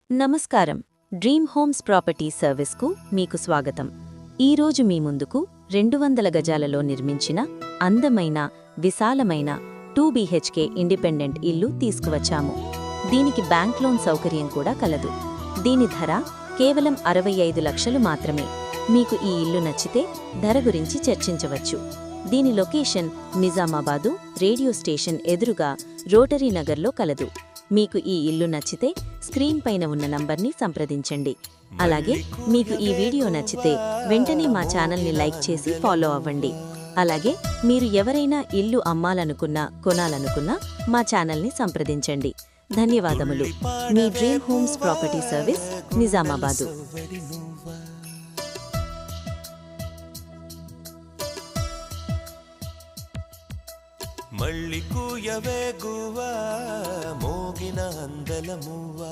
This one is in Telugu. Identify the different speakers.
Speaker 1: నమస్కారం. డ్రీమ్ హోమ్స్ ప్రాపర్టీ సర్వీస్కు మీకు స్వాగతం. ఈరోజు మీ ముందుకు 200 గజాలలో నిర్మించిన అందమైన, విశాలమైన 2 BHK ఇండిపెండెంట్ ఇల్లు తీసుకువచ్చాము. దీనికి బ్యాంక్ లోన్ సౌకర్యం కూడా కలదు. దీని ధర కేవలం 65 లక్షలు మాత్రమే. మీకు ఈ ఇల్లు నచ్చితే ధర గురించి చర్చించవచ్చు. దీని లొకేషన్ నిజామాబాదు రేడియో స్టేషన్ ఎదురుగా రోటరీ నగర్లో కలదు. మీకు ఈ ఇల్లు నచ్చితే స్క్రీన్ పైన ఉన్న నంబర్ని సంప్రదించండి. అలాగే మీకు ఈ వీడియో నచ్చితే వెంటనే మా ఛానల్ని లైక్ చేసి ఫాలో అవ్వండి. అలాగే మీరు ఎవరైనా ఇల్లు అమ్మాలనుకున్నా, కొనాలనుకున్నా మా ఛానల్ని సంప్రదించండి. ధన్యవాదములు. మీ dream homes property service, Nizamabad.
Speaker 2: మళ్ళీ కూయవే గువా మోగిన అందల మువ్వా.